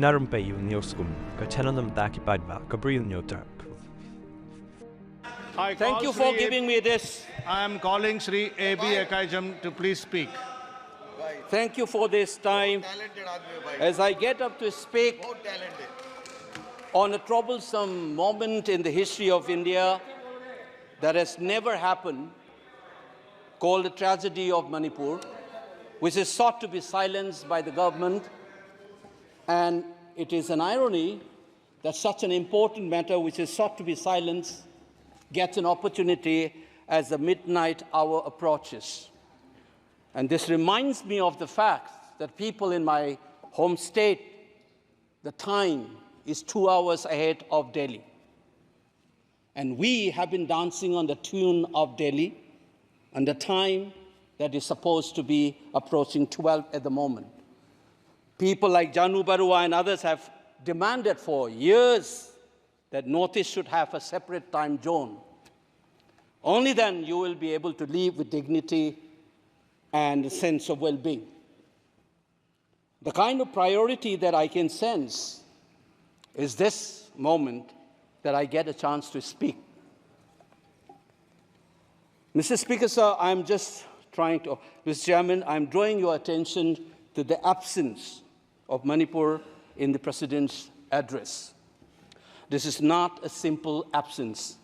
Na Rympei U Bri U Hynñiewtrep. Thank you for giving me this. I am calling Sri A.B. Ekajam to please speak. Thank you for this time. As I get up to speak on a troublesome moment in the history of India that has never happened, called the Tragedy of Manipur, which is sought to be silenced by the government. And it is an irony that such an important matter, which is sought to be silenced, gets an opportunity as the midnight hour approaches. And this reminds me of the fact that people in my home state, the time is 2 hours ahead of Delhi. And we have been dancing on the tune of Delhi and the time that is supposed to be approaching 12 at the moment. People like Janu Barua and others have demanded for years that Northeast should have a separate time zone. Only then you will be able to live with dignity and a sense of well-being. The kind of priority that I can sense is this moment that I get a chance to speak. Mr. Speaker, sir, I'm just trying to, Mr. Chairman, I'm drawing your attention to the absence of Manipur in the President's address. This is not a simple absence.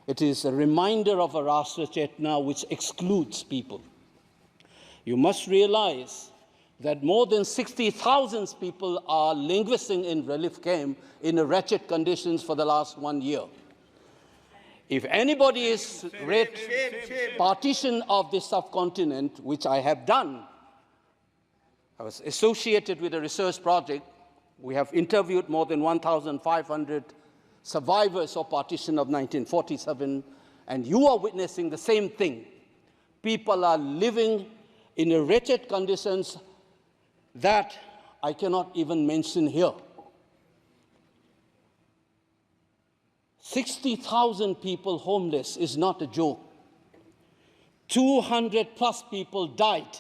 It is a reminder of a Rashtra Chetna which excludes people. You must realize that more than 60,000 people are languishing in relief camp in wretched conditions for the last 1 year. If anybody is read partition of the subcontinent, which I have done, I was associated with a research project. We have interviewed more than 1,500 survivors of partition of 1947, and you are witnessing the same thing. People are living in wretched conditions that I cannot even mention here. 60,000 people homeless is not a joke. 200 plus people died.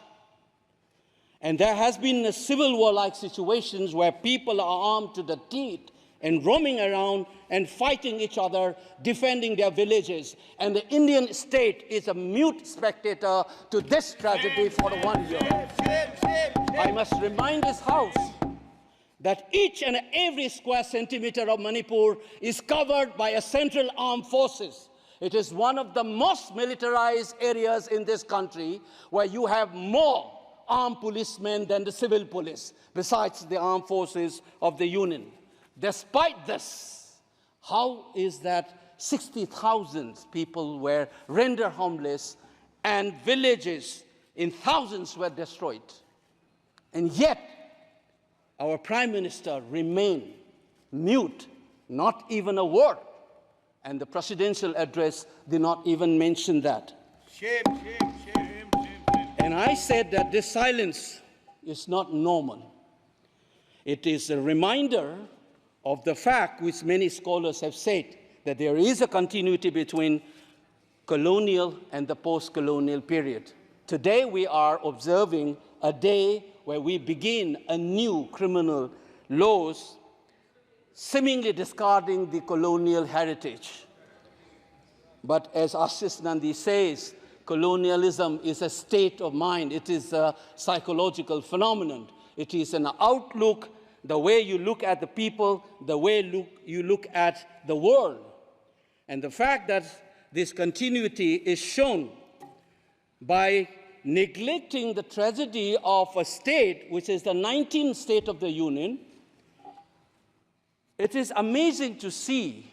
And there has been a civil war-like situations where people are armed to the teeth and roaming around and fighting each other, defending their villages. And the Indian state is a mute spectator to this tragedy for 1 year. I must remind this House that each and every square centimeter of Manipur is covered by a central armed forces. It is one of the most militarized areas in this country where you have more armed policemen than the civil police, besides the armed forces of the Union. Despite this, how is that 60,000 people were rendered homeless and villages in thousands were destroyed? And yet, our Prime Minister remained mute, not even a word. And the presidential address did not even mention that. Shame, shame, shame. And I said that this silence is not normal. It is a reminder of the fact which many scholars have said, that there is a continuity between colonial and the post-colonial period. Today we are observing a day where we begin a new criminal laws, seemingly discarding the colonial heritage. But as Ashish Nandi says, colonialism is a state of mind. It is a psychological phenomenon. It is an outlook, the way you look at the people, the way you look at the world. And the fact that this continuity is shown by neglecting the tragedy of a state, which is the 19th state of the Union. It is amazing to see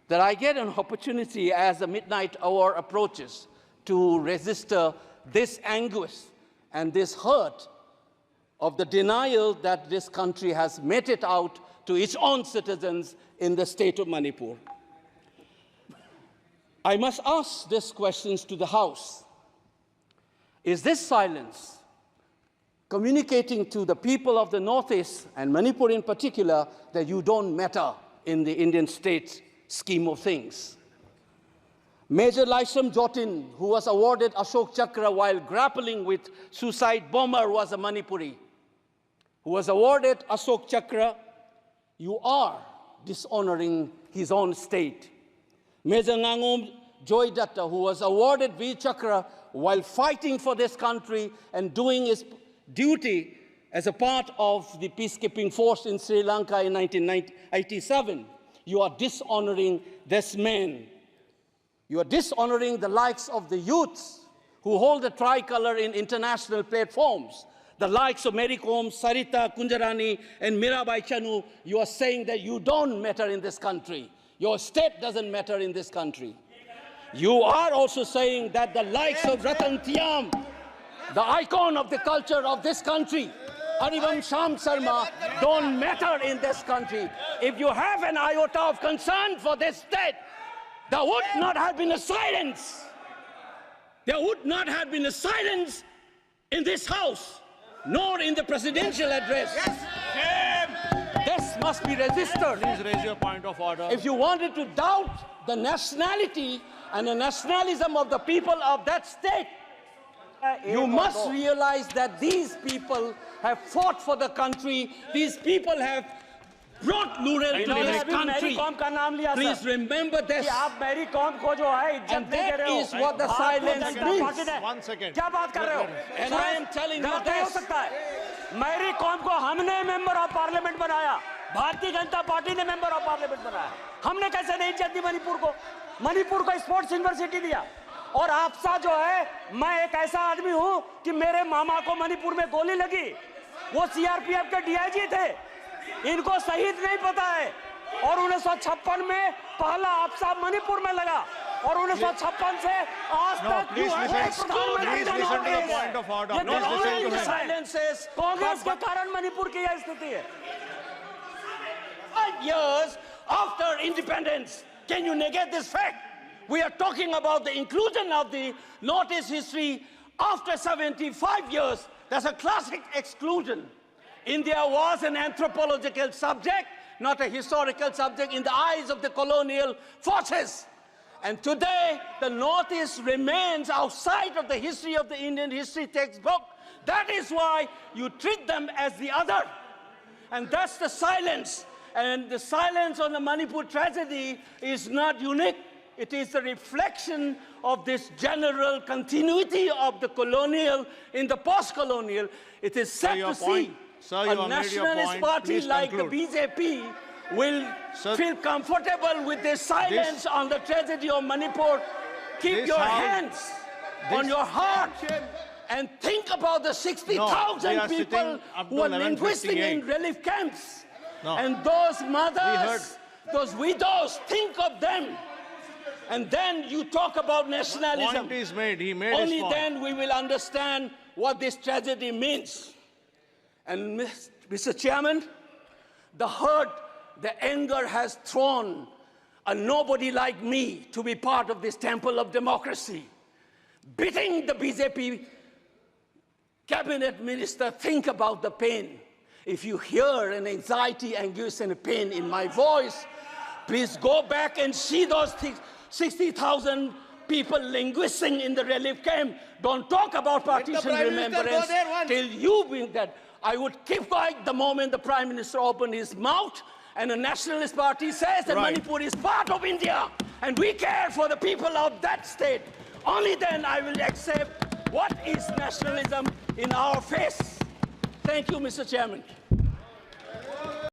that I get an opportunity as the midnight hour approaches to register this anguish and this hurt of the denial that this country has meted out to its own citizens in the state of Manipur. I must ask these questions to the House. Is this silence communicating to the people of the Northeast, and Manipur in particular, that you don't matter in the Indian state scheme of things? Major Laisam Jotin, who was awarded Ashok Chakra while grappling with suicide bomber, was a Manipuri. who was awarded Ashok Chakra, you are dishonoring his own state. Major Ngangom Joy Datta, who was awarded Veer Chakra while fighting for this country and doing his duty as a part of the peacekeeping force in Sri Lanka in 1987. You are dishonoring this man. You are dishonoring the likes of the youths who hold the tricolor in international platforms. The likes of Mary Kom, Sarita Kunjarani, and Mirabai Chanu. You are saying that you don't matter in this country. Your state doesn't matter in this country. You are also saying that the likes of Ratan Tiam, the icon of the culture of this country, Harivam Sham Sharma, don't matter in this country. If you have an iota of concern for this state, there would not have been a silence. There would not have been a silence in this house, nor in the presidential address. This must be registered. Please raise your point of order. If you wanted to doubt the nationality and the nationalism of the people of that state, you must realize that these people have fought for the country. These people have brought Laurel to this country. Please remember this. And that is what the silence means. 1 second. And I am telling you this. Mary Kom को हमने member of parliament बनाया, Bharatiya Janata party ने member of parliament बनाया। हमने कैसे नहीं इज्जत दी मणिपुर को स्पोर्ट्स यूनिवर्सिटी दिया। और आपसा जो है, मैं एक ऐसा आदमी हूं कि मेरे मामा को मणिपुर में गोली लगी, वो सीआरपीएफ के डीआईजी थे, इनको शहीद नहीं पता है। और 1956 में पहला आपसा मणिपुर में लगा, और 1956 से आज तक कांग्रेस के कारण मणिपुर की यह स्थिति है। 5 years after independence, can you negate this fact? We are talking about the inclusion of the Northeast history after 75 years. That's a classic exclusion. India was an anthropological subject, not a historical subject in the eyes of the colonial forces. And today, the Northeast remains outside of the history of the Indian history textbook. That is why you treat them as the other. And that's the silence. And the silence on the Manipur tragedy is not unique. It is a reflection of this general continuity of the colonial in the post-colonial. It is sad to see a nationalist party like the BJP will feel comfortable with this silence on the tragedy of Manipur. Keep your hands on your heart and think about the 60,000 people who are linguistic in relief camps. And those mothers, those widows, think of them. And then you talk about nationalism. Point is made. He made Only his point. then we will understand what this tragedy means. And Mr. Chairman, the hurt, the anger has thrown a nobody like me to be part of this temple of democracy. Beating the BJP cabinet minister, think about the pain. If you hear an anxiety, anguish, and a pain in my voice, please go back and see those 60,000 people linguisting in the relief camp. Don't talk about partition remembrance till you bring that. I would keep quiet the moment the Prime Minister opened his mouth and a nationalist party says that Manipur is part of India and we care for the people of that state. Only then I will accept what is nationalism in our face. Thank you, Mr. Chairman.